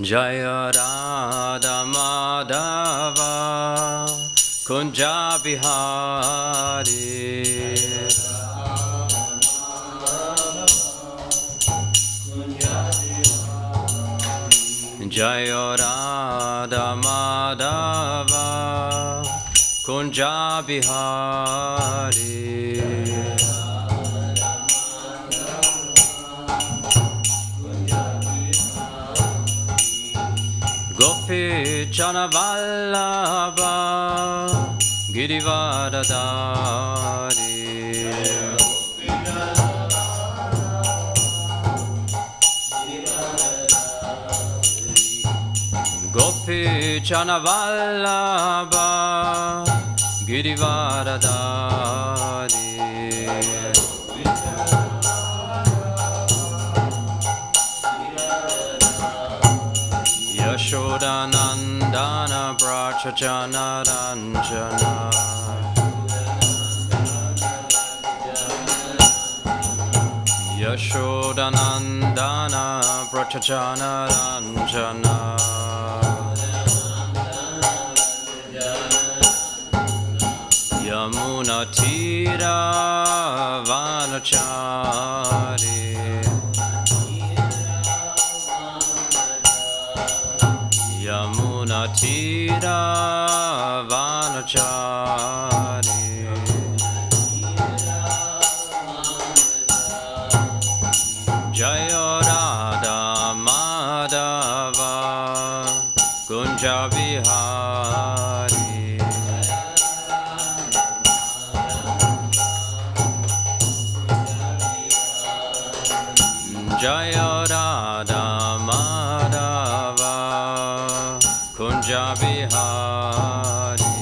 Jaya Radha Madhava Kunja Bihari Jaya Radha Madhava Kunja Bihari Gopi Chana Vallabha Girivardhari Gopi Chana Vallabha Girivardhari Yashodanandana Brachachana Ranjana Yashodanandana Brachachana Ranjana Yamuna Tira Vanachari Yamuna Tira Vanachari Jaya Radha Madhava Kunja Bihari Jaya Radha Madhava Kunja Bihari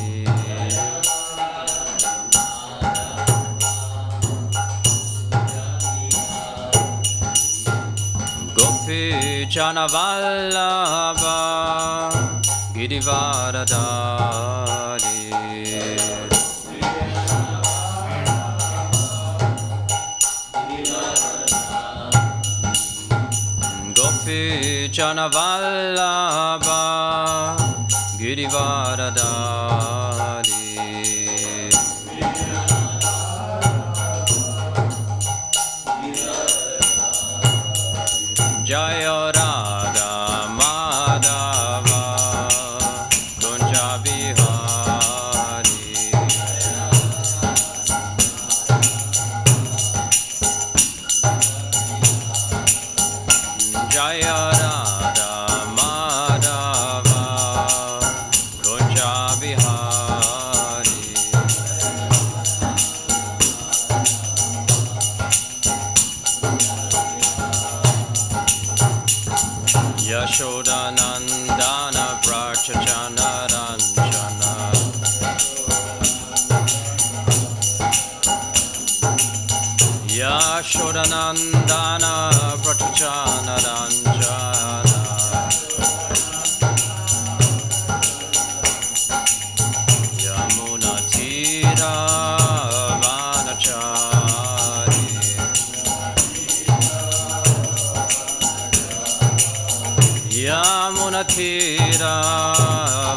Gopi Chana Vallabha Girivardhari Gopi Chana Vallabha Girivardhari Jaya Radha Madhava Kunja Bihari Jaya Radha Madhava Kunja Bihari Yashodanandana Brachachana Ranjana Yashodanandana Brachachana Ranjana Yamuna Tira Vanachari Yamuna Tira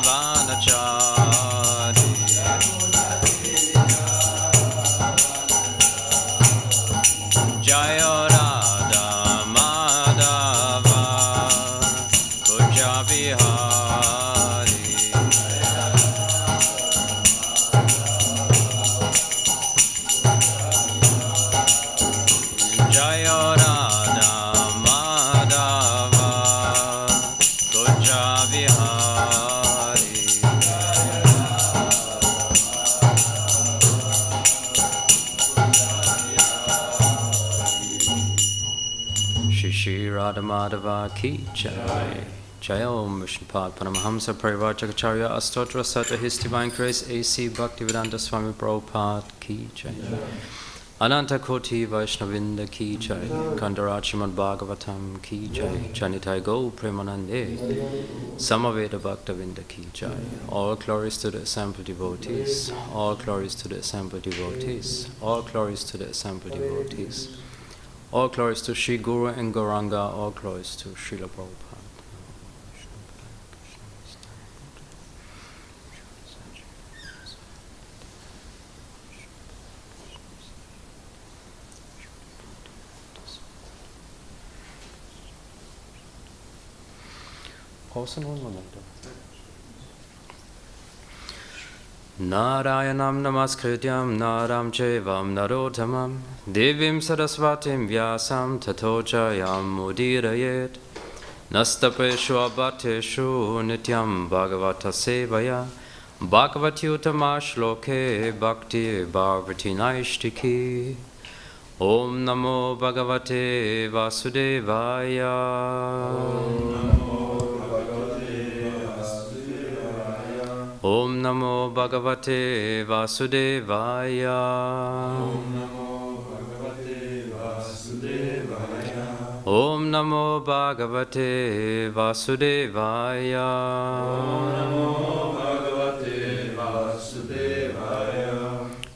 Vanachari Jaya Radha Madhava Kunja Bihari Jaya Radha Madhava Kunja Bihari Shri Radha Madhava Ki Jai Jai Om Vishnupad Paramahamsa Parivarjagacharya Astotra Sata His Divine Grace A.C. Bhaktivedanta Swami Prabhupada Ki Jai Ananta Koti Vaishnavinda Ki Jai Kandarachimad Bhagavatam Ki Jai Janitai Go Premanande Samaveda Bhaktavinda Ki Jai. All glories to the assembled devotees, all glories to the assembled devotees, all glories to the assembled devotees. All glories to Sri Guru and Gauranga, all glories to Srila Prabhupada. Pause nur einen Moment. Narayanam namaskrityam naram chevam narottamam devim sarasvatim vyasam tato jayam udirayet nastapeshu abhateshu nityam bhagavata sevaya bhagavati uttama shloke bhakti bhagavati naishtiki Om namo bhagavate vasudevaya Om namo bhagavate vasudevaya Om namo bhagavate vasudevaya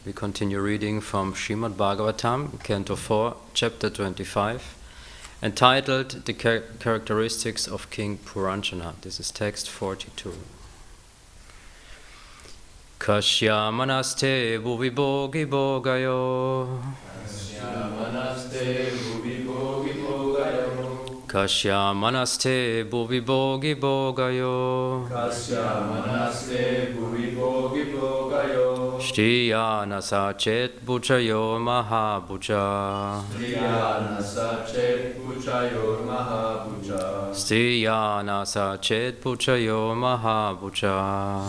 We continue reading from Srimad Bhagavatam, Canto 4, Chapter 25, entitled The Characteristics of King Puranjana. This is text 42. Kashyamanaste bhuvi bhogayo Kashyamanaste bhuvi bhogayo Kashyamanaste bhuvi bhogayo Kashyamanaste bhuvi bhogayo Shriyana sachet bhujayo mahabhuja Shriyana sachet bhujayo mahabhuja Shriyana sachet bhujayo mahabhuja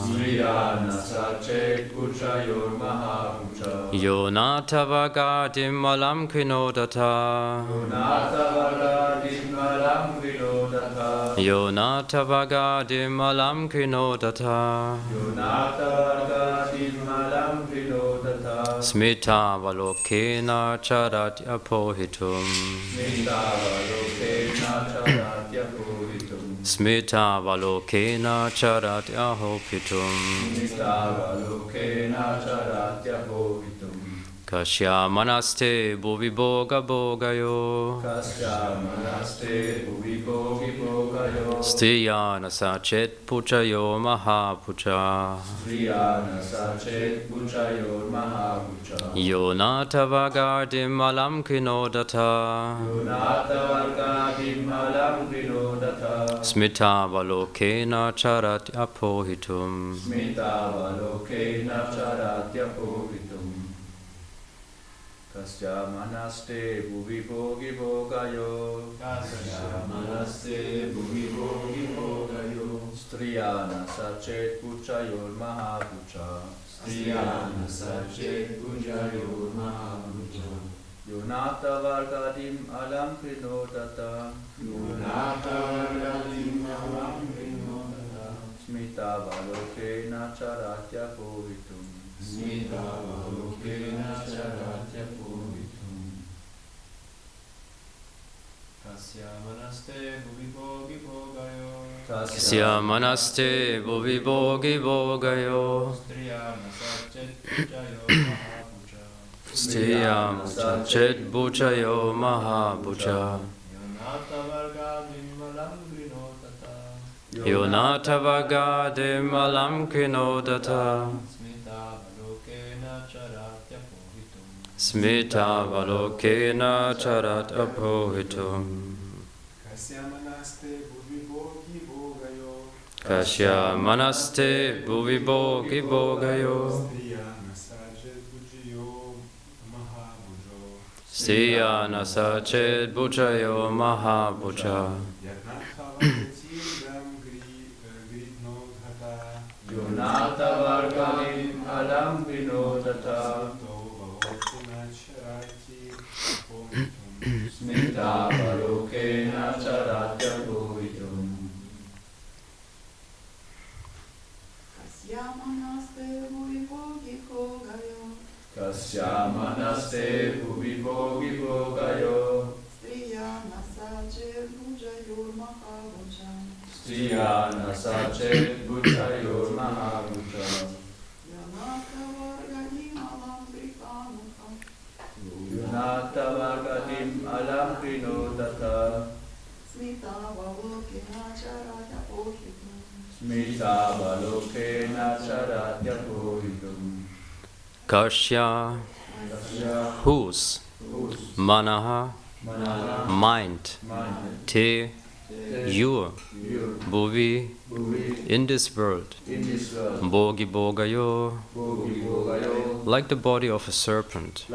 Shriyana sachet bhujayo mahabhuja Yonata vagadim malam krinodata Yonata vagadim malam krinodata Yonata vagadim malam krinodata Yonata vagadim malam krinodata Smita valokena charat apohitum Smita valokena charat apohitum Smita valokena charat ahopitum Smita valokena charat ahopitum Kashyamanaste bhuvi bhogayo Kashyamanaste bhuvi bhogayo Striyana sachet pujayo mahapuja Striyana sachet pujayo mahapuja Yonata vagardim malam krinodata Yonata vagardim malam krinodata Smita valokena charat apohitum Smita valokena charat apohitum Kashyamanaste bhuvi bhogayo Kashyamanaste bhuvi bhogayo Striyana sachet pujayo mahapuja Striyana sachet pujayo mahapuja Yonata vargadim alam krinodata Yonata vargadim alam krinodata Smita valokena charatya povitum Smita valokena charatya povitum Kashyamanaste bhuvi bhogayo Kashyamanaste bhuvi bhogayo Striyana sachet pujayo mahapuja Striyana sachet pujayo mahapuja Yonata vargadim alam krinodata Yonata vargadim alam krinodata Smita valokena charat apohitum Kashyamanaste bhuvi bhogayo Kashyamanaste bhuvi bhogayo Striyana sachet pujayo mahapuja Striyana sachet pujayo mahapuja Yonata vargadim alam krinodata Smita valokena charatya povitum Kashyamanaste bhuvi bhogayo Kashyamanaste bhuvi bhogayo Striyana sachet pujayo mahapuja Striyana sachet pujayo mahapuja Yonata vargadim alam krinodata Yonata vargadim alam krinodata Smita valokena charatya pohitum Smita valokena charatya pohitum Kashya, whose, manaha, mind, te, you, Bhuvi, in this world, Bhogi Bhogayo, like the body of a serpent,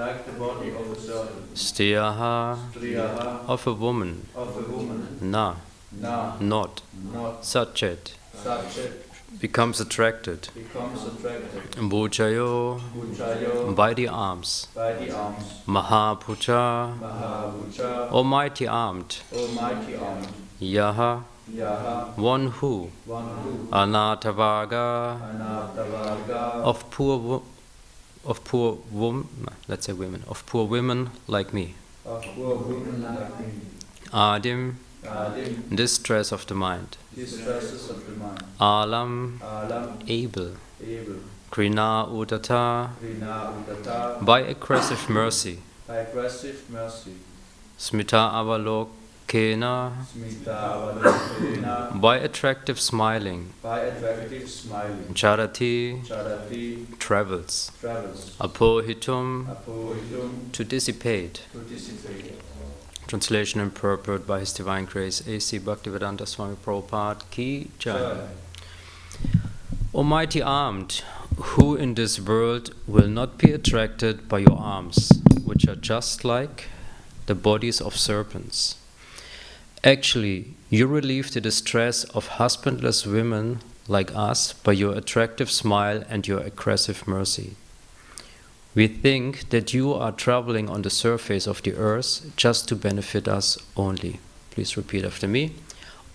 Stiyaha, of a woman, Na, not, Satchet, becomes attracted, Bhujayo, by the arms, Mahapuja, almighty armed, Yaha, one who, Anatavaga, of poor women, let's say women, of poor women like me. Adim, distress of the mind. Alam, able. Krina Udata, by aggressive mercy. Smita Avalokena, by attractive smiling. Charati, travels. Apohitum, to dissipate. Translation and purport by His Divine Grace A.C. Bhaktivedanta Swami Prabhupada Ki Jai. Almighty armed, who in this world will not be attracted by your arms, which are just like the bodies of serpents. Actually, you relieve the distress of husbandless women like us by your attractive smile and your aggressive mercy. We think that you are traveling on the surface of the earth just to benefit us only. Please repeat after me.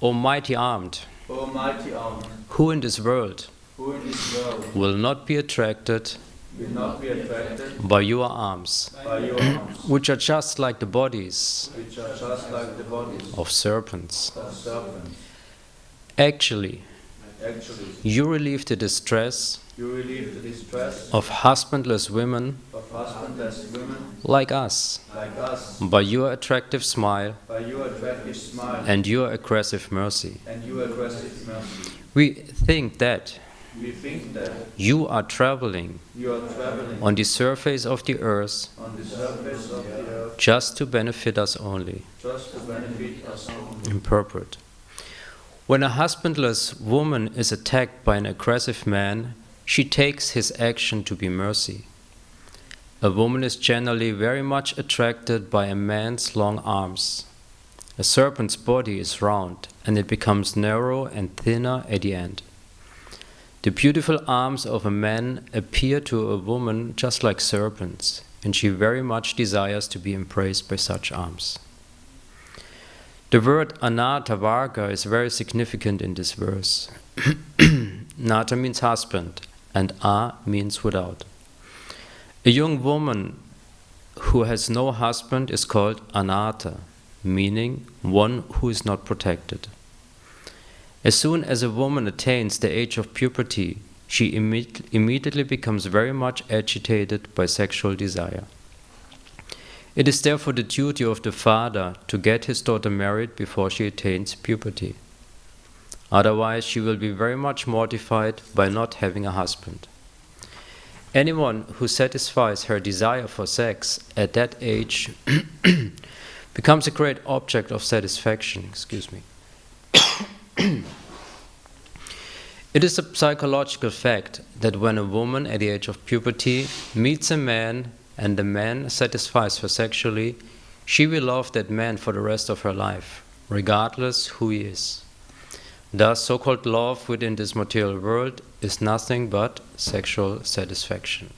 Almighty armed, who in this world will not be attracted by your arms, which are just like the bodies of serpents. Actually, you relieve the distress of husbandless women like us by your attractive smile and your aggressive mercy. We think that you are traveling on the surface of the earth just to benefit us only. In purport. When a husbandless woman is attacked by an aggressive man, she takes his action to be mercy. A woman is generally very much attracted by a man's long arms. A serpent's body is round, and it becomes narrow and thinner at the end. The beautiful arms of a man appear to a woman just like serpents, and she very much desires to be embraced by such arms. The word Anatavarga is very significant in this verse. Nata means husband, and A means without. A young woman who has no husband is called Anata, meaning one who is not protected. As soon as a woman attains the age of puberty, she immediately becomes very much agitated by sexual desire. It is therefore the duty of the father to get his daughter married before she attains puberty. Otherwise, she will be very much mortified by not having a husband. Anyone who satisfies her desire for sex at that age becomes a great object of satisfaction. It is a psychological fact that when a woman at the age of puberty meets a man and the man satisfies her sexually, she will love that man for the rest of her life, regardless who he is. Thus, so-called love within this material world is nothing but sexual satisfaction.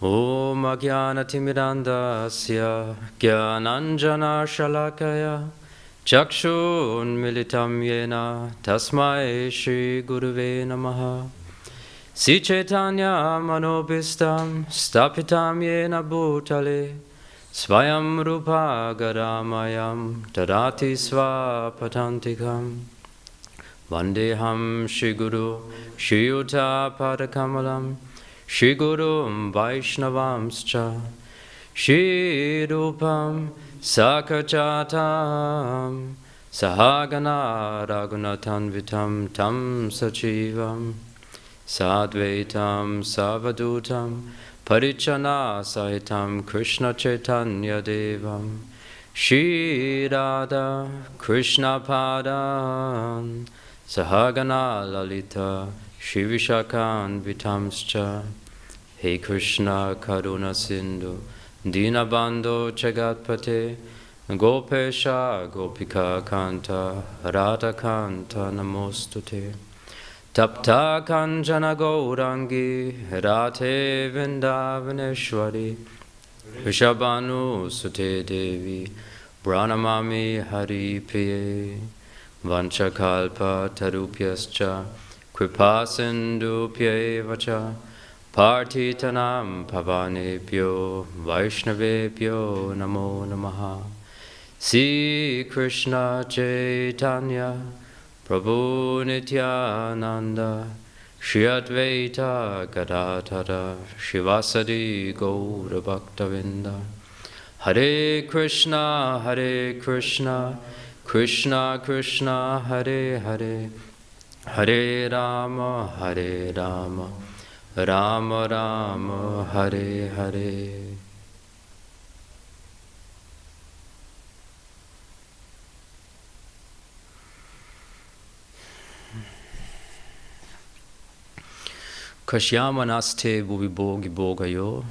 Om Ajnanatimidandasya Jnananjana Shalakaya Chakshun Militam Yena Tasmai Shri Guruve Namaha Si Chaitanya Manobhistam Stapitam Yena Bhutale Svayam Rupa Gadamayam Tadati Svapatantikam Vandeham Shri Guru Shri Yuta Padakamalam Shri Gurum Vaishnavamscha Shri Rupam Sakachatam Sahagana Raghunathan Vitam Tam Sachivam Sadvaitam Savadutam Parichana Sahitam Krishna Chaitanya Devam Shri Radha Krishna Padan Sahagana Lalita Shri Vishakan Vitamscha He Krishna Karuna Sindhu Dinabandho Jagatpate Gopesha Gopika Kanta Radha Kanta Namostute Tapta Kanjana Gaurangi Radhe Vrindavaneshwari Vishabhanu Sute Devi Pranamami Hari Priye Vanchakalpa Tarupyascha Kripa Sindhupya Vacha Partitanam Pavanebhyo Vaishnavebhyo Namo Namaha Sri Krishna Chaitanya Prabhu Nityananda Shri Advaita Gadadhara Shivasadi Gaura Bhaktavinda Hare Krishna Krishna Krishna Hare Hare Hare Rama Rama Rama Hare Hare. Kashyamanaste bhuvibogi bhogayo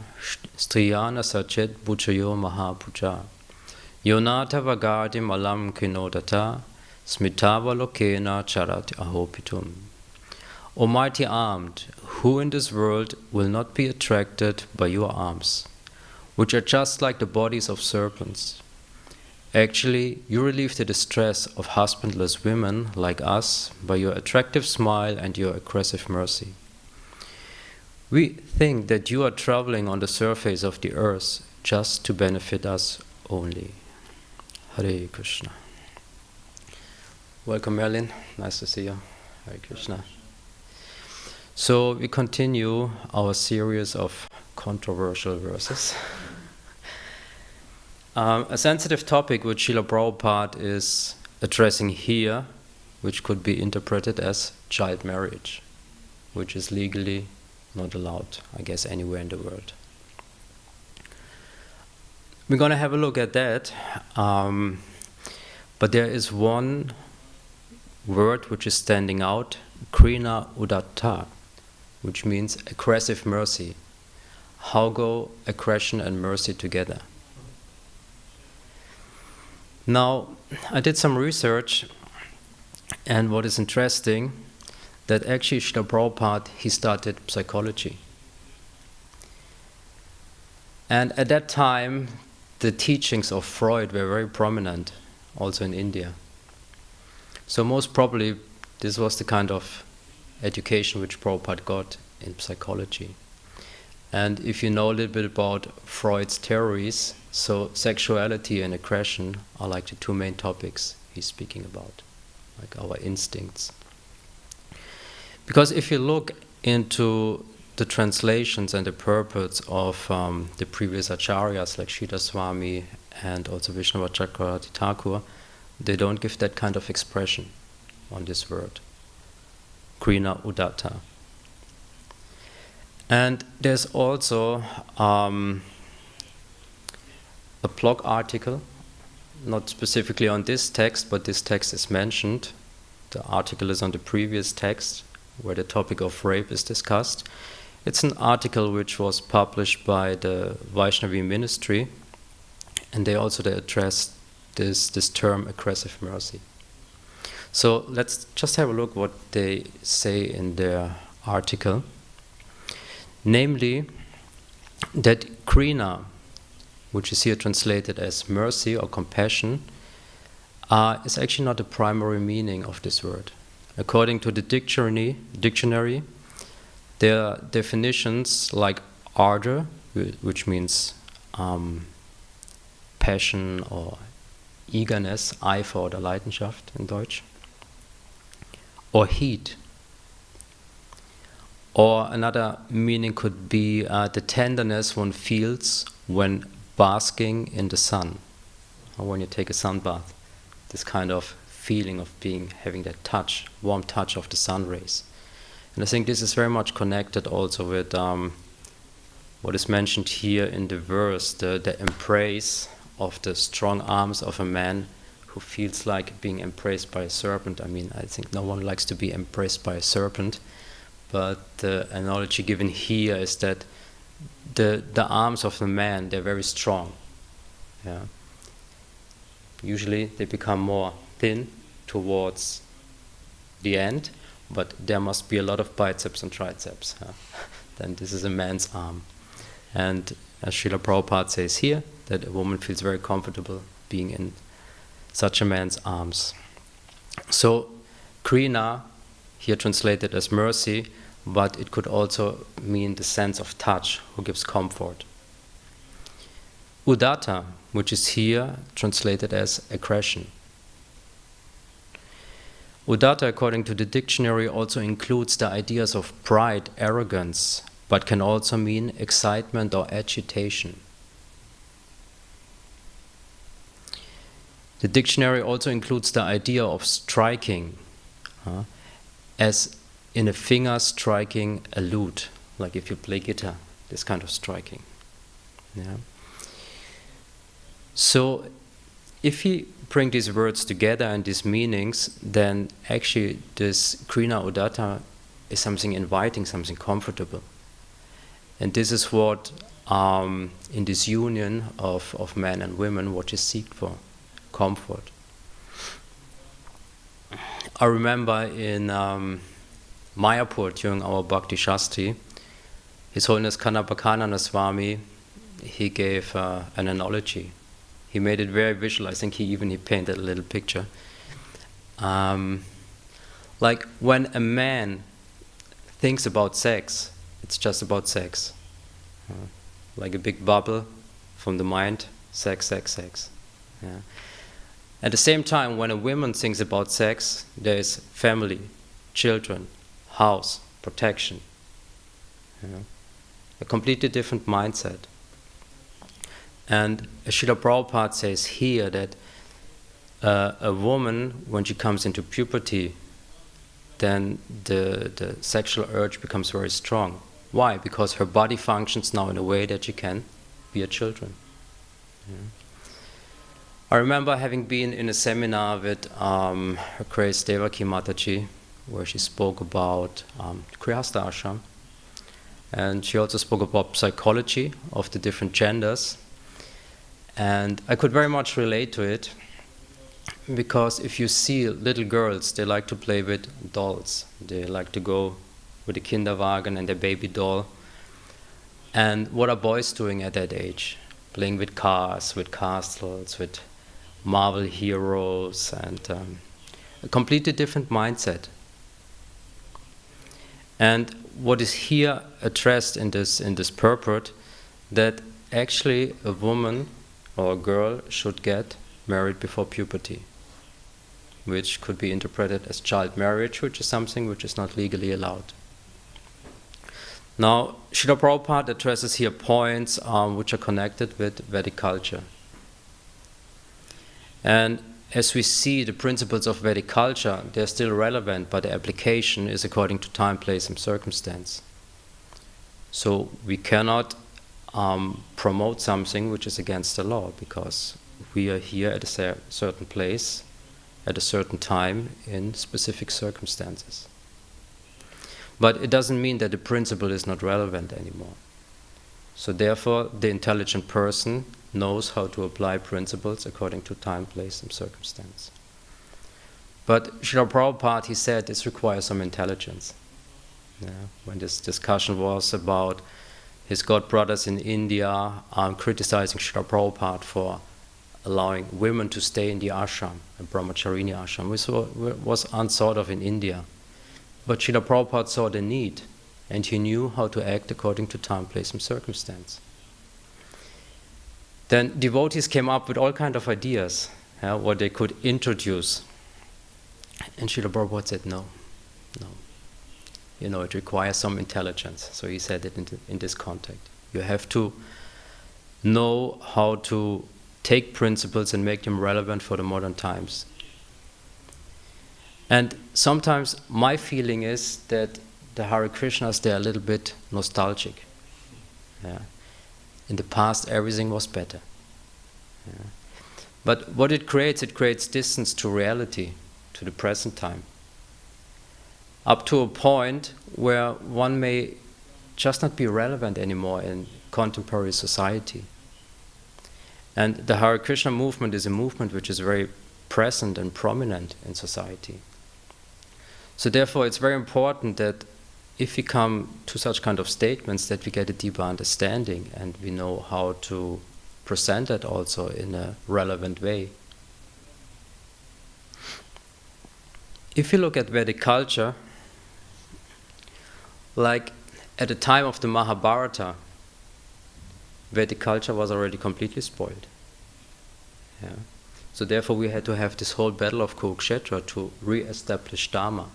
striyana sachet buchayo mahapuja yonata vagadim alam kinodata smitava lokena charat ahopitum. O mighty armed, who in this world will not be attracted by your arms, which are just like the bodies of serpents? Actually, you relieve the distress of husbandless women like us by your attractive smile and your aggressive mercy. We think that you are traveling on the surface of the earth just to benefit us only. Hare Krishna. Welcome, Merlin. Nice to see you. Hare Krishna. So we continue our series of controversial verses. A sensitive topic which Srila Prabhupada is addressing here, which could be interpreted as child marriage, which is legally not allowed, I guess, anywhere in the world. We're going to have a look at that, but there is one word which is standing out, Krina Udatta, which means aggressive mercy. How go aggression and mercy together? Now, I did some research, and what is interesting, that actually Srila Prabhupada, he started psychology. And at that time, the teachings of Freud were very prominent, also in India. So most probably, this was the kind of education which Prabhupada got in psychology. And if you know a little bit about Freud's theories, so sexuality and aggression are like the two main topics he's speaking about, like our instincts. Because if you look into the translations and the purports of the previous acharyas like Sridhar Swami and also Vishnava Chakravarti Thakur, they don't give that kind of expression on this word, Krina Udatta. And there's also a blog article, not specifically on this text, but this text is mentioned. The article is on the previous text, where the topic of rape is discussed. It's an article which was published by the Vaishnavi ministry, and they addressed this term aggressive mercy. So let's just have a look what they say in their article. Namely, that Krina, which is here translated as mercy or compassion, is actually not the primary meaning of this word. According to the dictionary, there are definitions like ardor, which means passion or eagerness, Eifer oder Leidenschaft in Deutsch, or heat. Or another meaning could be the tenderness one feels when basking in the sun, or when you take a sun bath. This kind of feeling of having that touch, warm touch of the sun rays. And I think this is very much connected also with what is mentioned here in the verse, the embrace of the strong arms of a man who feels like being embraced by a serpent. I mean, I think no one likes to be embraced by a serpent, but the analogy given here is that the arms of the man, they're very strong. Yeah. Usually they become more thin towards the end, but there must be a lot of biceps and triceps. Then this is a man's arm. And as Srila Prabhupada says here, that a woman feels very comfortable being in such a man's arms. So, Krina, here translated as mercy, but it could also mean the sense of touch, who gives comfort. Udatta, which is here translated as aggression. Udatta, according to the dictionary, also includes the ideas of pride, arrogance, but can also mean excitement or agitation. The dictionary also includes the idea of striking, as in a finger striking a lute, like if you play guitar, this kind of striking. Yeah. So, if we bring these words together and these meanings, then actually this Krina Udatta is something inviting, something comfortable. And this is what, in this union of men and women, what is seeked for, comfort. I remember in Mayapur during our Bhakti Shastri, His Holiness Kannapakanana Swami, he gave an analogy. He made it very visual. I think he painted a little picture. Like when a man thinks about sex, it's just about sex. Like a big bubble from the mind, sex, sex, sex. Yeah. At the same time, when a woman thinks about sex, there is family, children, house, protection. Yeah. A completely different mindset. And Srila Prabhupada says here that a woman, when she comes into puberty, then the sexual urge becomes very strong. Why? Because her body functions now in a way that she can bear children. Yeah. I remember having been in a seminar with Her Grace Devaki Mataji, where she spoke about Grihastha Ashram. And she also spoke about psychology of the different genders. And I could very much relate to it, because if you see little girls, they like to play with dolls. They like to go with a Kinderwagen and their baby doll. And what are boys doing at that age? Playing with cars, with castles, with Marvel heroes, and a completely different mindset. And what is here addressed in this purport, that actually a woman or a girl should get married before puberty, which could be interpreted as child marriage, which is something which is not legally allowed. Now, Srila Prabhupada addresses here points which are connected with Vedic culture. And as we see, the principles of Vedic culture, they're still relevant, but the application is according to time, place, and circumstance. So we cannot promote something which is against the law, because we are here at a certain place, at a certain time, in specific circumstances. But it doesn't mean that the principle is not relevant anymore. So therefore, the intelligent person knows how to apply principles according to time, place, and circumstance. But Srila Prabhupada, he said, this requires some intelligence. Yeah, when this discussion was about his god brothers in India criticizing Srila Prabhupada for allowing women to stay in the ashram, a brahmacharini ashram, which was unthought of in India. But Srila Prabhupada saw the need, and he knew how to act according to time, place, and circumstance. Then devotees came up with all kinds of ideas, what they could introduce. And Srila Prabhupada said, no. It requires some intelligence. So he said it in this context. You have to know how to take principles and make them relevant for the modern times. And sometimes my feeling is that the Hare Krishnas, they're a little bit nostalgic. Yeah. In the past, everything was better. Yeah. But what it creates distance to reality, to the present time. Up to a point where one may just not be relevant anymore in contemporary society. And the Hare Krishna movement is a movement which is very present and prominent in society. So therefore it's very important that if we come to such kind of statements, that we get a deeper understanding and we know how to present it also in a relevant way. If you look at Vedic culture, like at the time of the Mahabharata, Vedic culture was already completely spoiled. Yeah. So therefore we had to have this whole battle of Kurukshetra to re-establish Dharma.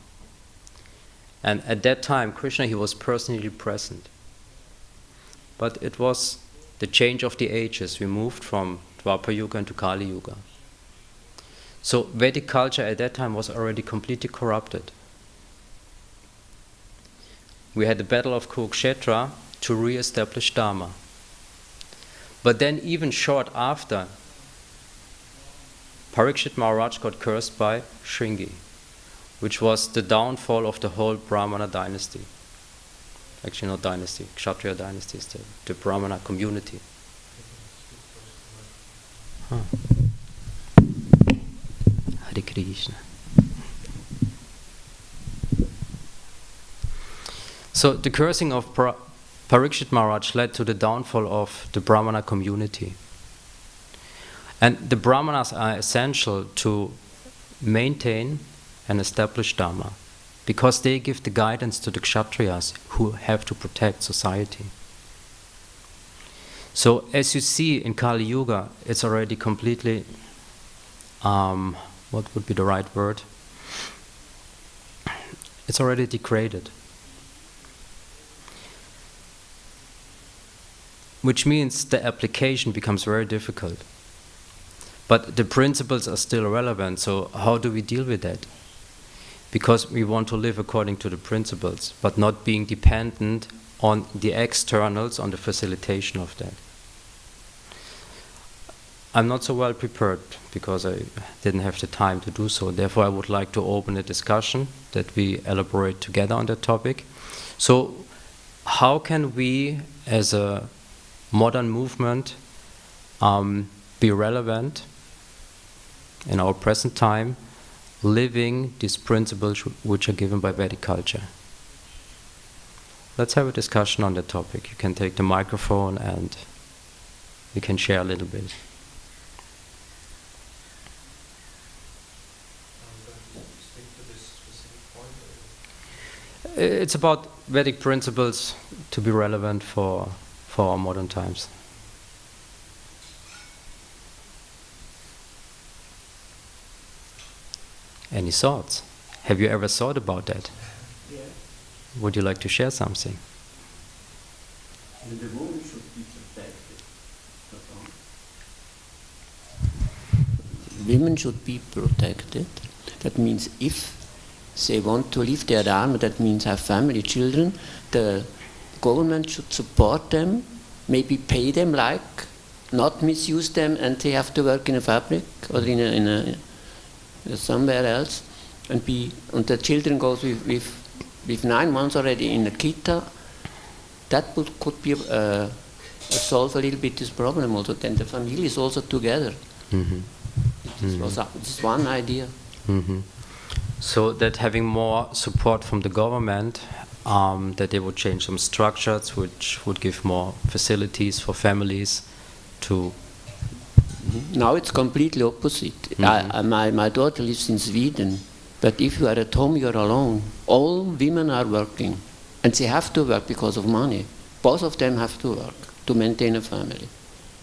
And at that time, Krishna, he was personally present. But it was the change of the ages. We moved from Dwapara Yuga into Kali Yuga. So Vedic culture at that time was already completely corrupted. We had the battle of Kurukshetra to re-establish Dharma. But then even short after, Parikshit Maharaj got cursed by Shringi, which was the downfall of the whole Brahmana dynasty. Actually not dynasty, Kshatriya dynasty is the Brahmana community. Huh. Hare Krishna. So the cursing of Parikshit Maharaj led to the downfall of the Brahmana community. And the Brahmanas are essential to maintain and establish Dharma, because they give the guidance to the Kshatriyas who have to protect society. So as you see in Kali Yuga, it's already completely, what would be the right word? It's already degraded. Which means the application becomes very difficult. But the principles are still relevant, so how do we deal with that? Because we want to live according to the principles, but not being dependent on the externals, on the facilitation of that. I'm not so well prepared because I didn't have the time to do so. Therefore, I would like to open a discussion that we elaborate together on that topic. So, how can we, as a modern movement, be relevant in our present time, living these principles which are given by Vedic culture? Let's have a discussion on that topic. You can take the microphone and we can share a little bit. It's about Vedic principles to be relevant for our modern times. Any thoughts? Have you ever thought about that? Yeah. Would you like to share something? And the woman should be protected. Women should be protected. That means if they want to live their dharma, that means have family, children, the government should support them, maybe pay them, like not misuse them, and they have to work in a fabric or in a somewhere else, and the children goes with 9 months already in a kita. That could be solve a little bit this problem also. Then the family is also together. Mm-hmm. This is one idea. Mm-hmm. So that having more support from the government, that they would change some structures which would give more facilities for families to... Now it's completely opposite. Mm-hmm. My daughter lives in Sweden, but if you are at home, you are alone. All women are working, and they have to work because of money. Both of them have to work to maintain a family.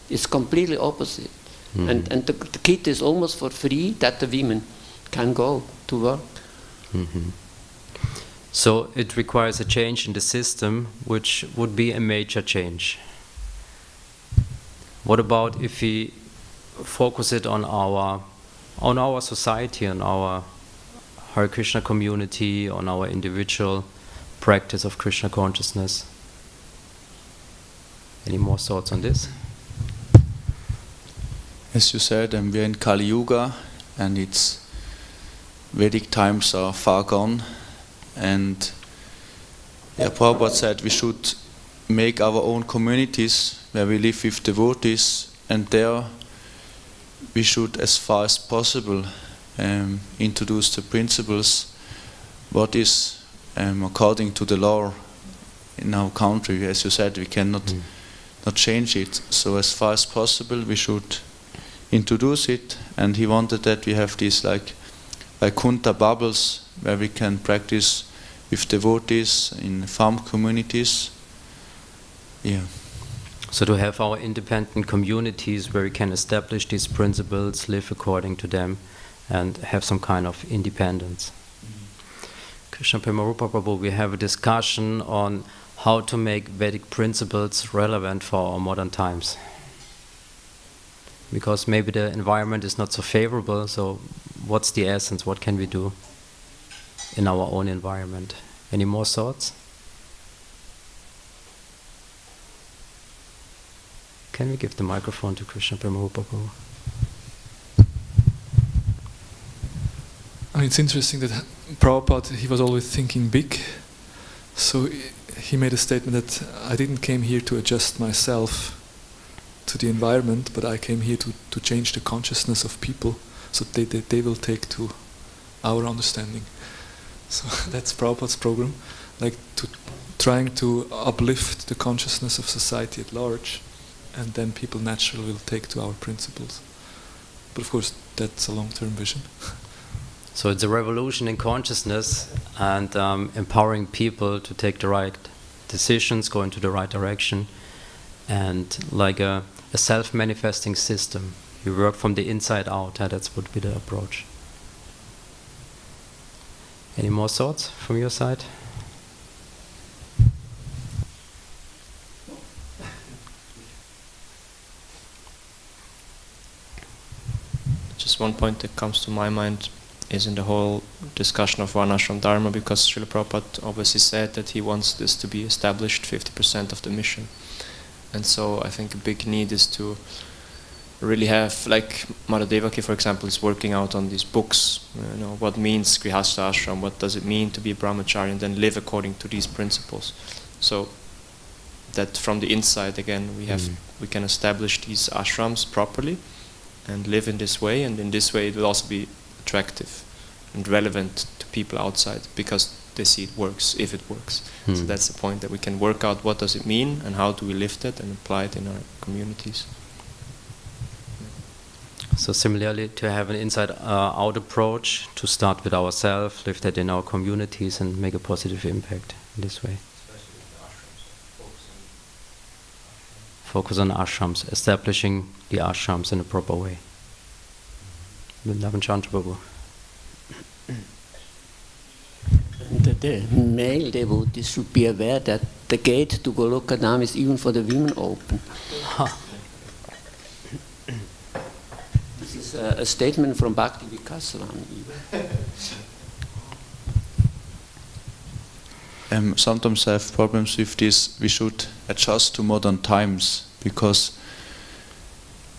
It's completely opposite. Mm-hmm. And the kid is almost for free that the women can go to work. Mm-hmm. So it requires a change in the system, which would be a major change. What about if we focus it on our society, on our Hare Krishna community, on our individual practice of Krishna consciousness? Any more thoughts on this? As you said, we're in Kali Yuga, and it's Vedic times are far gone, and Prabhupada said we should make our own communities where we live with devotees, and there we should, as far as possible, introduce the principles what is according to the law in our country. As you said, we cannot not change it. So as far as possible, we should introduce it. And he wanted that we have these like Vaikuntha bubbles where we can practice with devotees in farm communities. Yeah. So to have our independent communities where we can establish these principles, live according to them, and have some kind of independence. Krishna Premarupa Prabhu, we have a discussion on how to make Vedic principles relevant for our modern times. Because maybe the environment is not so favorable, so what's the essence? What can we do in our own environment? Any more thoughts? Can we give the microphone to Krishna Premarupa Prabhu? I mean, it's interesting that Prabhupada, he was always thinking big. So he made a statement that I didn't came here to adjust myself to the environment, but I came here to change the consciousness of people so they will take to our understanding. So that's Prabhupada's program, like trying to uplift the consciousness of society at large, and then people naturally will take to our principles. But of course, that's a long-term vision. So it's a revolution in consciousness and empowering people to take the right decisions, go into the right direction, and like a self-manifesting system. You work from the inside out. That would be the approach. Any more thoughts from your side? Just one point that comes to my mind is in the whole discussion of Varnashram Dharma, because Srila Prabhupada obviously said that he wants this to be established 50% of the mission. And so I think a big need is to really have, like Mother Devaki, for example, is working out on these books, what means Grihastha Ashram, what does it mean to be a brahmachari, and then live according to these principles. So that from the inside, again, we can establish these ashrams properly and live in this way, and in this way it will also be attractive and relevant to people outside because they see it works, if it works. So that's the point, that we can work out what does it mean and how do we live that and apply it in our communities. So similarly, to have an inside-out approach, to start with ourselves, live that in our communities and make a positive impact in this way. Focus on ashrams, establishing the ashrams in a proper way. Vrindavan Chandra Prabhu. The male devotees should be aware that the gate to Goloka Dham is even for the women open. This is a statement from Bhakti Vikasarani. Sometimes I have problems with this. We should adjust to modern times, because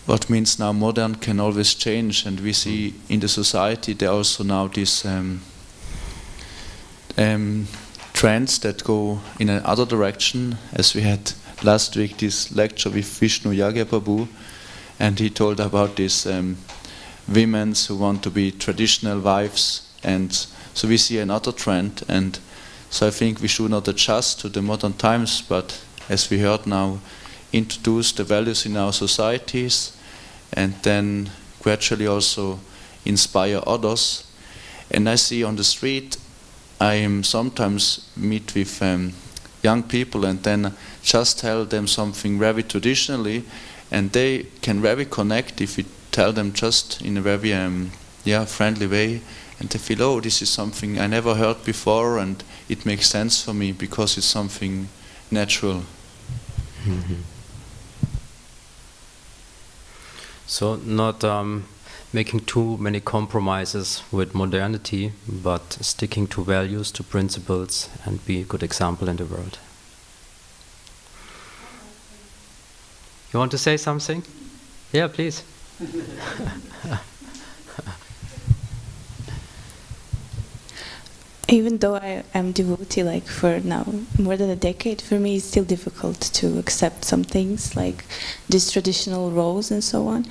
what means now modern can always change, and we see in the society there are also now these trends that go in another direction. As we had last week this lecture with Vishnu Yagya Prabhu, and he told about these women who want to be traditional wives, and so we see another trend. And so I think we should not adjust to the modern times, but as we heard now, introduce the values in our societies, and then gradually also inspire others. And I see on the street, I am sometimes meet with young people and then just tell them something very traditionally, and they can very connect if we tell them just in a very friendly way, and they feel, oh, this is something I never heard before, and it makes sense for me because it's something natural. So not making too many compromises with modernity, but sticking to values, to principles, and be a good example in the world. You want to say something? Yeah, please. Even though I am devotee like for now more than a decade, for me it's still difficult to accept some things like these traditional roles and so on.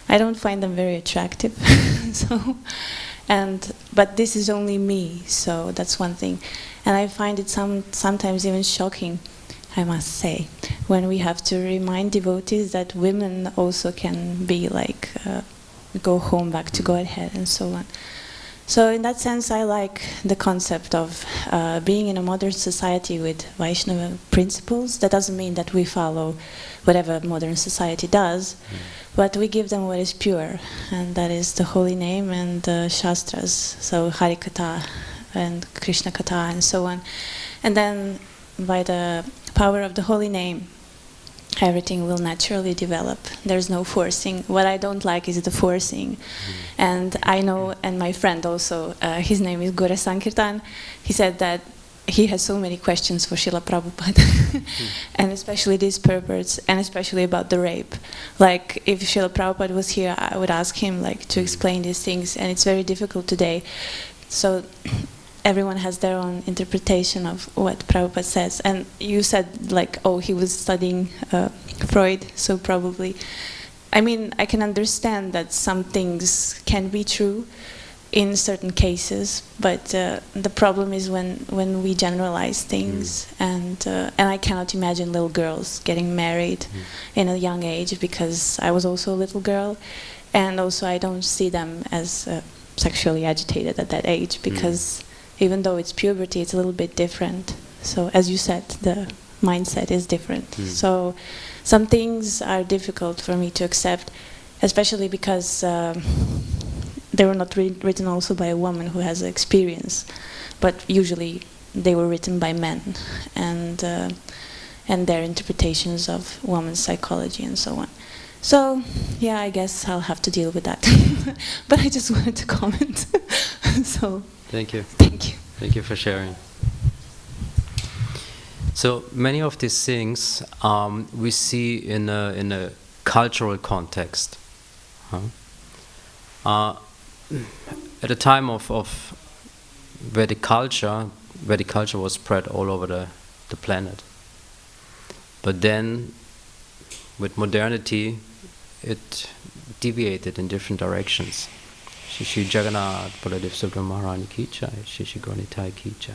I don't find them very attractive. But this is only me, so that's one thing. And I find it sometimes even shocking, I must say, when we have to remind devotees that women also can be like, go home, back to Godhead and so on. So in that sense, I like the concept of being in a modern society with Vaishnava principles. That doesn't mean that we follow whatever modern society does, but we give them what is pure, and that is the holy name and the shastras, so Harikatha and Krishna Katha and so on. And then by the power of the holy name, everything will naturally develop. There's no forcing. What I don't like is the forcing. And I know, and my friend also, his name is Gore Sankirtan, he said that he has so many questions for Srila Prabhupada, and especially these purports, and especially about the rape. Like, if Srila Prabhupada was here, I would ask him like to explain these things, and it's very difficult today. So everyone has their own interpretation of what Prabhupada says. And you said, like, oh, he was studying Freud, so probably. I mean, I can understand that some things can be true in certain cases, but the problem is when we generalize things, and I cannot imagine little girls getting married in a young age, because I was also a little girl, and also I don't see them as sexually agitated at that age, because even though it's puberty, it's a little bit different. So as you said, the mindset is different. So some things are difficult for me to accept, especially because they were not written also by a woman who has experience, but usually they were written by men, and their interpretations of women's psychology and so on. So yeah, I guess I'll have to deal with that. But I just wanted to comment. So thank you. Thank you. Thank you for sharing. So many of these things we see in a cultural context. At a time of Vedic culture was spread all over the planet. But then, with modernity, it deviated in different directions. Shri Jagannath Baladev Subramanian Maharani ki jai, Shri Gaunitai ki jai.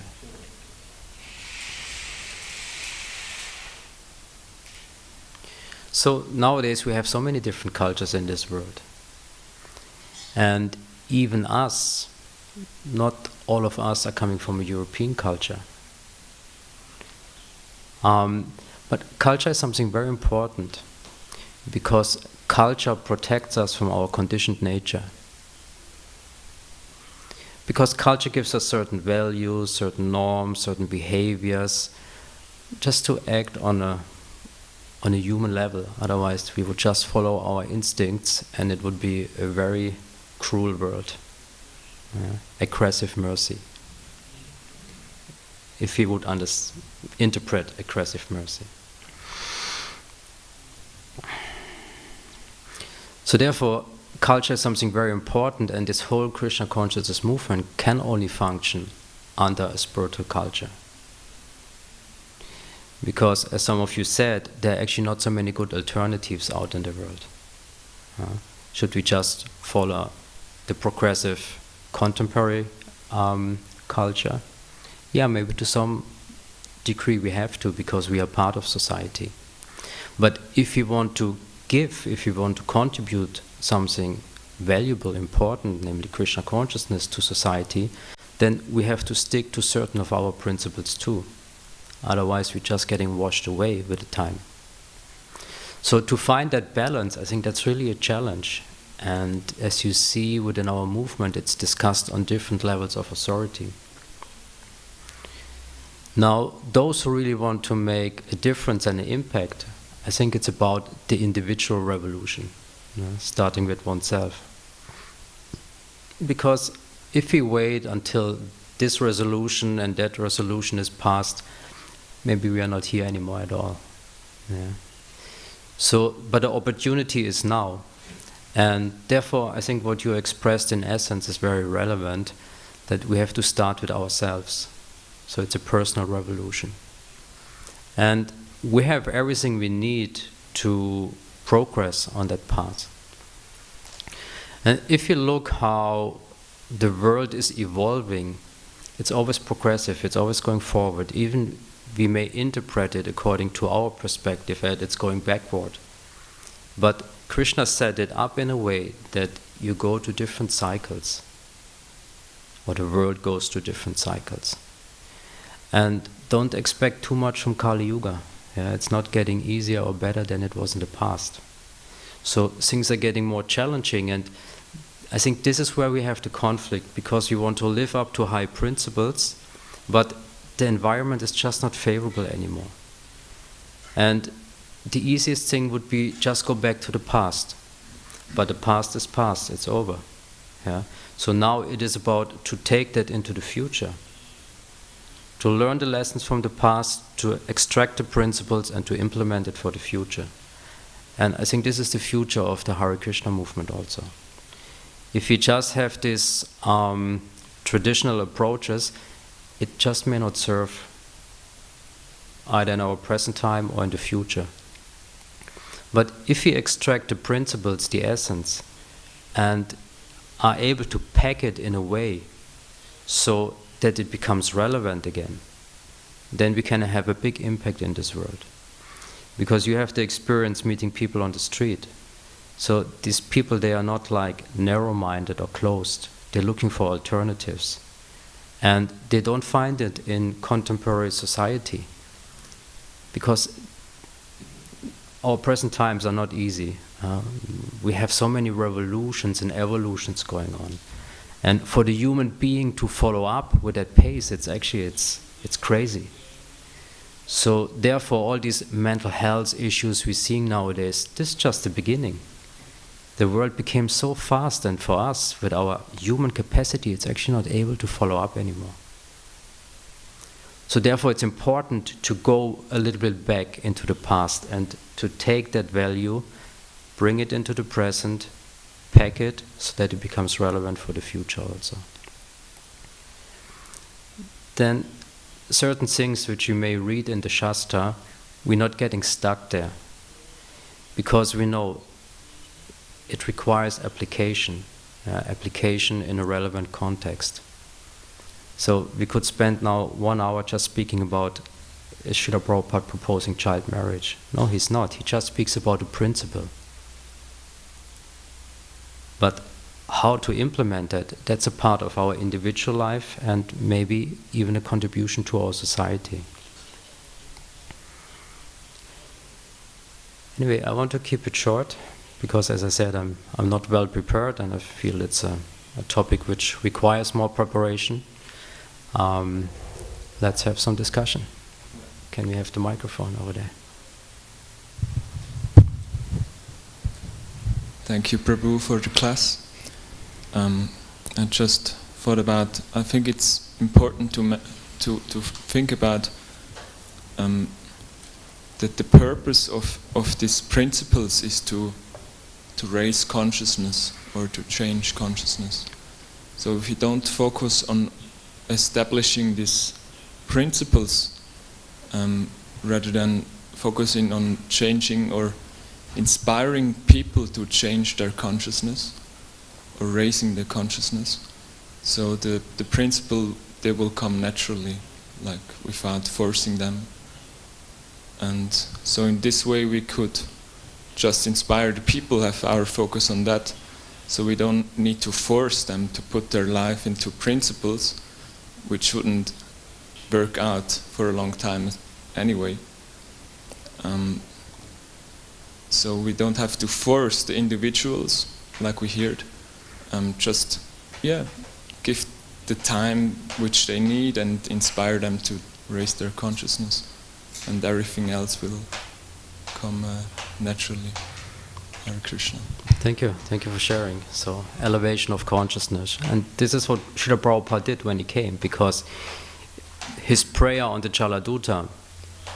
So nowadays we have so many different cultures in this world. And even us, not all of us are coming from a European culture. But culture is something very important, because culture protects us from our conditioned nature. Because culture gives us certain values, certain norms, certain behaviors, just to act on a human level. Otherwise we would just follow our instincts, and it would be a very cruel world. Aggressive mercy. If we would interpret aggressive mercy. So therefore, culture is something very important, and this whole Krishna consciousness movement can only function under a spiritual culture. Because, as some of you said, there are actually not so many good alternatives out in the world. Should we just follow the progressive contemporary culture? Yeah, maybe to some degree we have to, because we are part of society. But if we want to give, if we want to contribute something valuable, important, namely Krishna consciousness to society, then we have to stick to certain of our principles too. Otherwise we're just getting washed away with the time. So to find that balance, I think that's really a challenge. And as you see within our movement, it's discussed on different levels of authority. Now, those who really want to make a difference and an impact, I think it's about the individual revolution, starting with oneself. Because if we wait until this resolution and that resolution is passed, maybe we are not here anymore at all. So, but the opportunity is now. And therefore, I think what you expressed in essence is very relevant, that we have to start with ourselves. So it's a personal revolution. And we have everything we need to progress on that path. And if you look how the world is evolving, it's always progressive, it's always going forward. Even we may interpret it according to our perspective that it's going backward. But Krishna set it up in a way that you go to different cycles, or the world goes to different cycles. And don't expect too much from Kali Yuga. Yeah, it's not getting easier or better than it was in the past. So things are getting more challenging, and I think this is where we have the conflict, because you want to live up to high principles, but the environment is just not favorable anymore. And the easiest thing would be just go back to the past. But the past is past, it's over. Yeah? So now it is about to take that into the future, to learn the lessons from the past, to extract the principles and to implement it for the future. And I think this is the future of the Hare Krishna movement also. If we just have these traditional approaches, it just may not serve either in our present time or in the future. But if we extract the principles, the essence, and are able to pack it in a way so that it becomes relevant again, then we can have a big impact in this world. Because you have the experience meeting people on the street. So these people, they are not like narrow-minded or closed. They're looking for alternatives. And they don't find it in contemporary society. Because our present times are not easy. We have so many revolutions and evolutions going on. And for the human being to follow up with that pace, it's crazy. So therefore, all these mental health issues we're seeing nowadays, this is just the beginning. The world became so fast, and for us, with our human capacity, it's actually not able to follow up anymore. So therefore, it's important to go a little bit back into the past and to take that value, bring it into the present, pack it so that it becomes relevant for the future also. Then certain things which you may read in the Shastra, we're not getting stuck there, because we know it requires application in a relevant context. So we could spend now 1 hour just speaking about is Srila Prabhupada proposing child marriage. No, he's not. He just speaks about a principle. But how to implement it, that's a part of our individual life and maybe even a contribution to our society. Anyway, I want to keep it short because, as I said, I'm not well prepared, and I feel it's a topic which requires more preparation. Let's have some discussion. Can we have the microphone over there? Thank you, Prabhu, for the class. I just thought about, I think it's important to think about that the purpose of these principles is to raise consciousness or to change consciousness. So if you don't focus on establishing these principles rather than focusing on changing or inspiring people to change their consciousness or raising their consciousness, so the principle, they will come naturally, like without forcing them. And so in this way we could just inspire the people, have our focus on that, so we don't need to force them to put their life into principles which wouldn't work out for a long time anyway. So we don't have to force the individuals, like we heard, just give the time which they need and inspire them to raise their consciousness, and everything else will come naturally. Hare Krishna. Thank you for sharing. So, elevation of consciousness. And this is what Srila Prabhupada did when he came, because his prayer on the Jaladuta,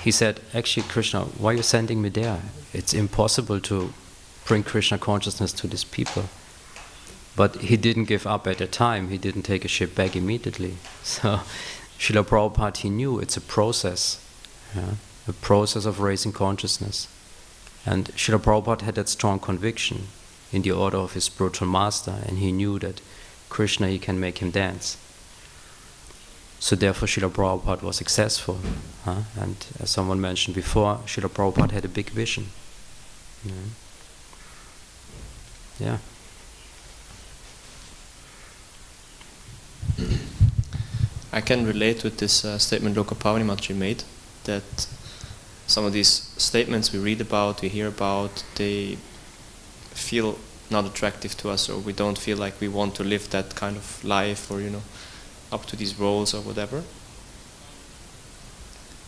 he said, actually, Krishna, why are you sending me there? It's impossible to bring Krishna consciousness to these people. But he didn't give up at the time. He didn't take a ship back immediately. So Srila Prabhupada, he knew it's a process, a process of raising consciousness. And Srila Prabhupada had that strong conviction in the order of his spiritual master, and he knew that Krishna, he can make him dance. So therefore Srila Prabhupada was successful. And as someone mentioned before, Srila Prabhupada had a big vision. Yeah. I can relate with this statement Lokapavani Mataji made, that some of these statements we read about, we hear about, they feel not attractive to us, or we don't feel like we want to live that kind of life, or up to these roles or whatever.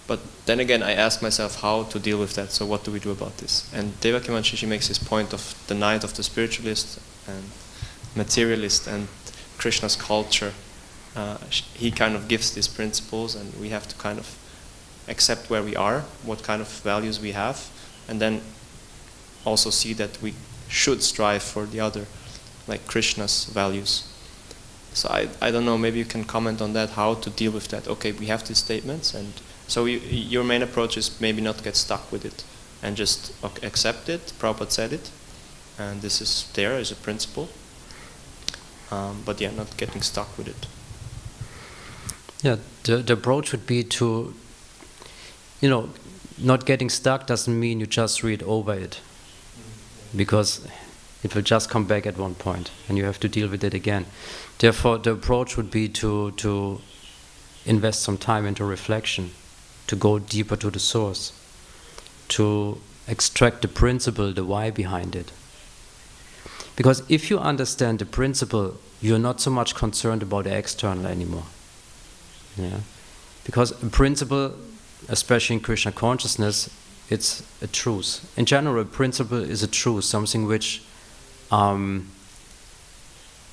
But then again, I ask myself how to deal with that. So what do we do about this? And Devaki Mataji, she makes this point of the night of the spiritualist and materialist and Krishna's culture. He kind of gives these principles, and we have to kind of accept where we are, what kind of values we have, and then also see that we should strive for the other, like Krishna's values. So I don't know, maybe you can comment on that, how to deal with that. Okay, we have these statements, and so your main approach is maybe not get stuck with it and just accept it. Prabhupada said it, and this is there as a principle. But yeah, not getting stuck with it. Yeah, the approach would be to, not getting stuck doesn't mean you just read over it, because it will just come back at one point and you have to deal with it again. Therefore, the approach would be to invest some time into reflection, to go deeper to the source, to extract the principle, the why behind it. Because if you understand the principle, you're not so much concerned about the external anymore. Yeah, because a principle, especially in Krishna consciousness, it's a truth. In general, a principle is a truth, something which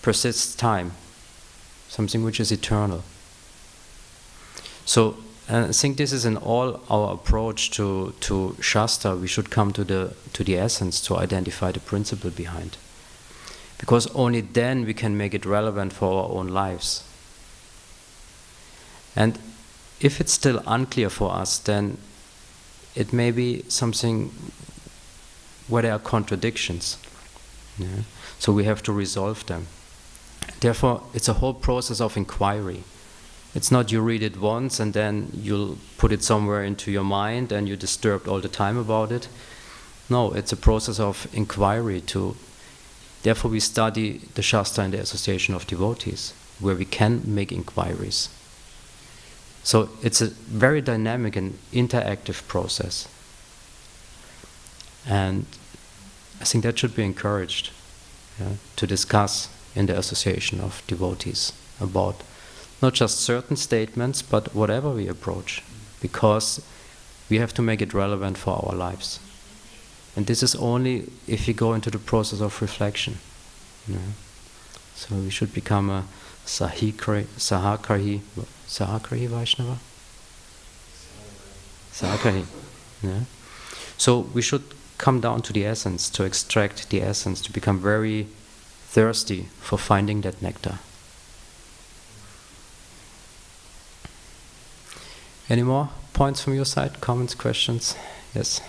persists time, something which is eternal. So I think this is in all our approach to Shastra. We should come to the essence, to identify the principle behind, because only then we can make it relevant for our own lives. And if it's still unclear for us, then it may be something where there are contradictions. Yeah? So we have to resolve them. Therefore, it's a whole process of inquiry. It's not you read it once and then you'll put it somewhere into your mind and you're disturbed all the time about it. No, it's a process of inquiry. Therefore, we study the Shastra in the Association of Devotees, where we can make inquiries. So it's a very dynamic and interactive process. And I think that should be encouraged, to discuss in the Association of Devotees about not just certain statements, but whatever we approach, because we have to make it relevant for our lives. And this is only if you go into the process of reflection. So we should become a Sahagrahi Vaishnava? Sahagrahi. Yeah. So we should come down to the essence, to extract the essence, to become very thirsty for finding that nectar. Any more points from your side? Comments, questions? Yes.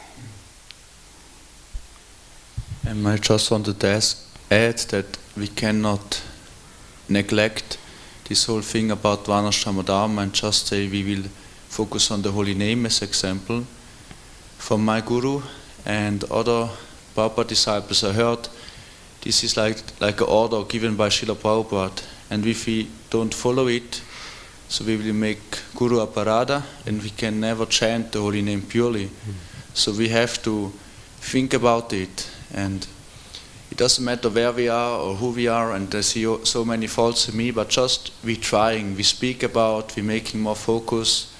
I just wanted to add that we cannot neglect this whole thing about Varnashrama Dharma and just say we will focus on the holy name as example. From my guru and other Prabhupada disciples I heard, this is like an order given by Srila Prabhupada, and if we don't follow it, so we will make Guru Aparada and we can never chant the holy name purely. So we have to think about it, and it doesn't matter where we are or who we are, and there's so many faults in me, but just we trying, we speak about, we making more focus.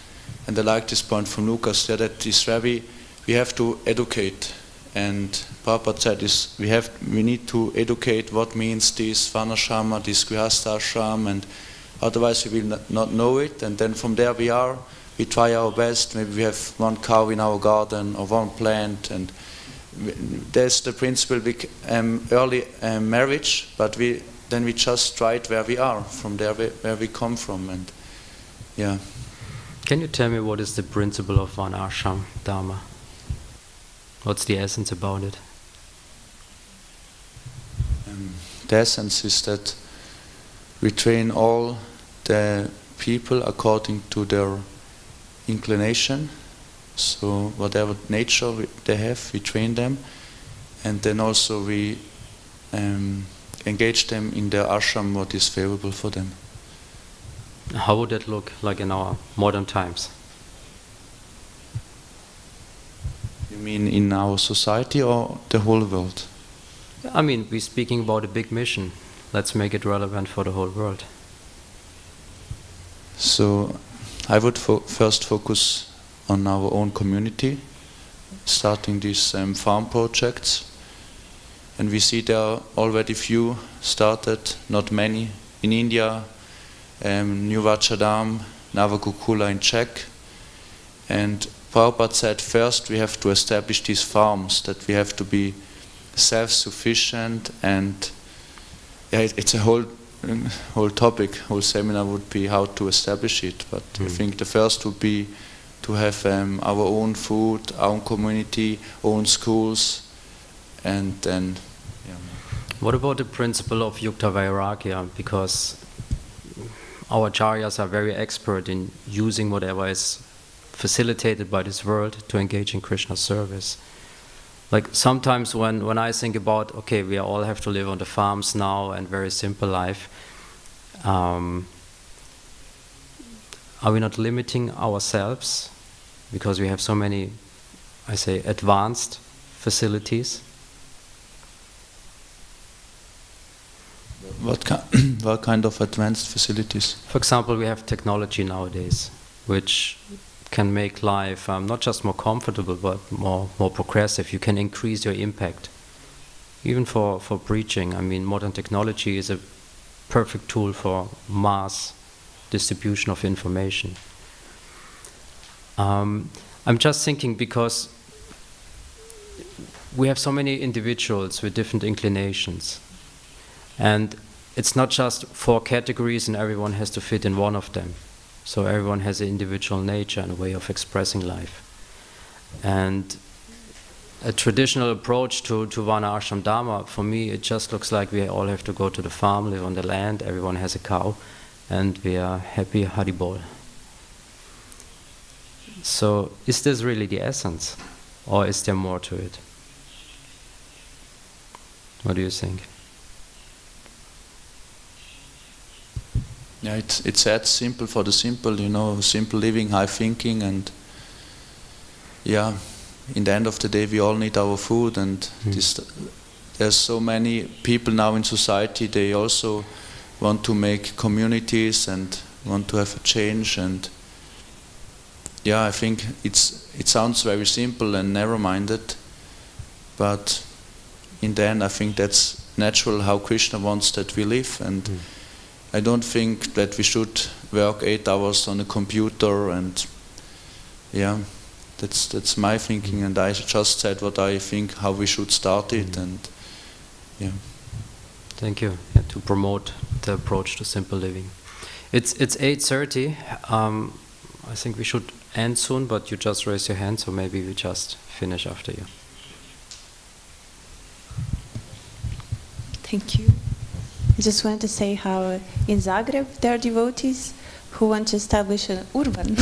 And I like this point from Lucas, that is very, we have to educate. And Prabhupada said this, we need to educate what means this Varnashrama, this Grihastha, and otherwise we will not know it. And then from there we try our best. Maybe we have one cow in our garden or one plant, and there's the principle early marriage, but we just right where we are, from there where we come from, and yeah. Can you tell me what is the principle of Varnashram Dharma? What's the essence about it? The essence is that we train all the people according to their inclination. So whatever nature they have, we train them, and then also we engage them in their ashram, what is favorable for them. How would that look like in our modern times? You mean in our society or the whole world? I mean, we're speaking about a big mission. Let's make it relevant for the whole world. So I would first focus on our own community, starting these farm projects. And we see there are already few started, not many. In India, New Vachadam, Navagokula in Czech. And Prabhupada said first we have to establish these farms, that we have to be self-sufficient, and it's a whole topic, whole seminar would be how to establish it. But I think the first would be to have our own food, our own community, own schools, and then. Yeah. What about the principle of Yukta Vairagya? Because our acharyas are very expert in using whatever is facilitated by this world to engage in Krishna service. Like sometimes when I think about, okay, we all have to live on the farms now and very simple life, are we not limiting ourselves because we have so many, I say, advanced facilities? What kind of advanced facilities? For example, we have technology nowadays, which can make life not just more comfortable, but more progressive. You can increase your impact. Even for preaching, I mean, modern technology is a perfect tool for mass distribution of information. I'm just thinking because we have so many individuals with different inclinations. And it's not just 4 categories and everyone has to fit in one of them. So everyone has an individual nature and a way of expressing life. And a traditional approach to Varnashram Dharma, for me, it just looks like we all have to go to the farm, live on the land, everyone has a cow, and we are happy Haribol. So is this really the essence? Or is there more to it? What do you think? Yeah, it's that simple for the simple, simple living, high thinking, and yeah, in the end of the day we all need our food, and there's so many people now in society, they also want to make communities and want to have a change, and yeah, I think it sounds very simple and narrow-minded, but in the end I think that's natural how Krishna wants that we live, and I don't think that we should work 8 hours on a computer, and yeah, that's my thinking, and I just said what I think how we should start it, and yeah. Thank you. Yeah, to promote the approach to simple living. It's 8:30. I think we should end soon, but you just raise your hand, so maybe we just finish after you. Thank you. I just wanted to say how in Zagreb there are devotees who want to establish an urban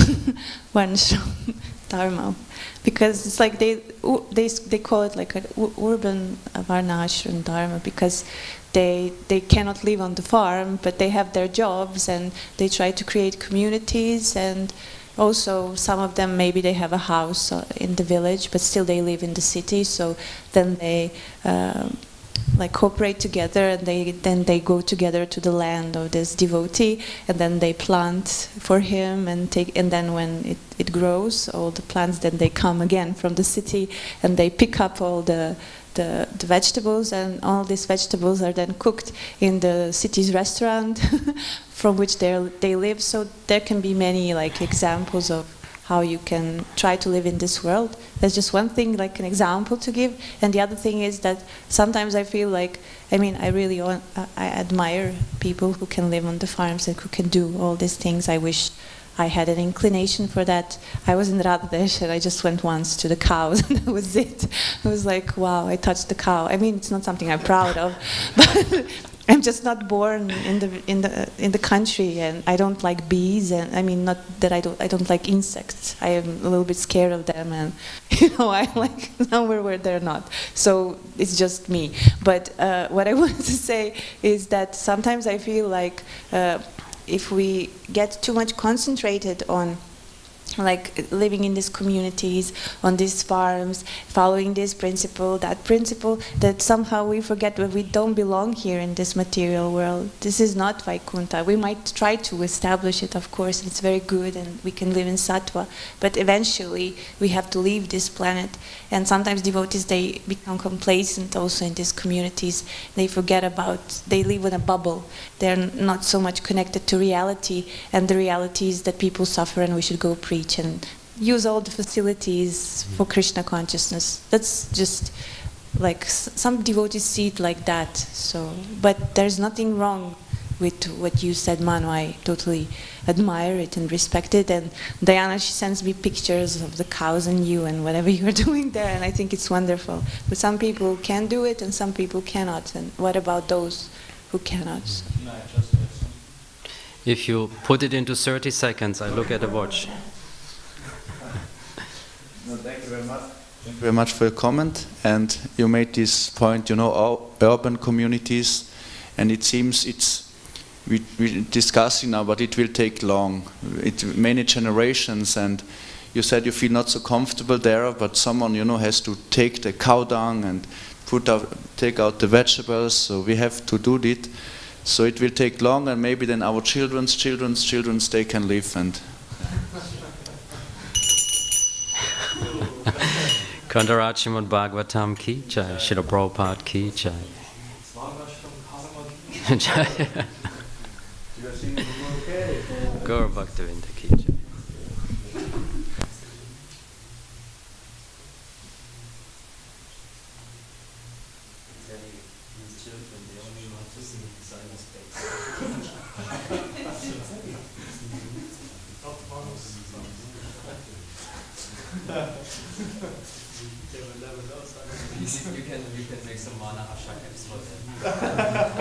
Varnashram Dharma, because it's like they call it like an urban Varnashram Dharma, because they cannot live on the farm, but they have their jobs and they try to create communities, and also some of them maybe they have a house in the village, but still they live in the city. So then they like cooperate together, and then they go together to the land of this devotee, and then they plant for him, and then when it grows, all the plants, then they come again from the city and they pick up all the vegetables, and all these vegetables are then cooked in the city's restaurant from which they live. So there can be many like examples of how you can try to live in this world. That's just one thing, like an example to give. And the other thing is that sometimes I feel like, I mean, I admire people who can live on the farms and who can do all these things. I wish I had an inclination for that. I was in Raddesh and I just went once to the cows and that was it. I was like, wow, I touched the cow. I mean, it's not something I'm proud of, but I'm just not born in the country, and I don't like bees, and I mean, not that I don't like insects. I am a little bit scared of them, and I like somewhere where they're not. So it's just me. But what I wanted to say is that sometimes I feel like if we get too much concentrated on like living in these communities, on these farms, following this principle, that somehow we forget that we don't belong here in this material world. This is not Vaikuntha. We might try to establish it, of course, it's very good and we can live in Sattva, but eventually we have to leave this planet. And sometimes devotees, they become complacent also in these communities. They forget they live in a bubble. They're not so much connected to reality, and the reality is that people suffer and we should go preach and use all the facilities for Krishna consciousness. That's just like some devotees see it like that. So, but there's nothing wrong with what you said, Manu. I totally admire it and respect it. And Diana, she sends me pictures of the cows and you and whatever you're doing there, and I think it's wonderful. But some people can do it and some people cannot. And what about those who cannot? If you put it into 30 seconds, I look at the watch. No, thank you very much. Thank you very much for your comment. And you made this point, all urban communities, and it seems we're discussing now, but it will take long. Many generations, and you said you feel not so comfortable there, but someone, has to take the cow dung and take out the vegetables, so we have to do it. So it will take long, and maybe then our children's, they can live. And Kandaraj Srimad Bhagavatam ki jai, Srila Prabhupada ki jai. Gaur Bhaktivinda ki jai. You can make some mana ashakams for them.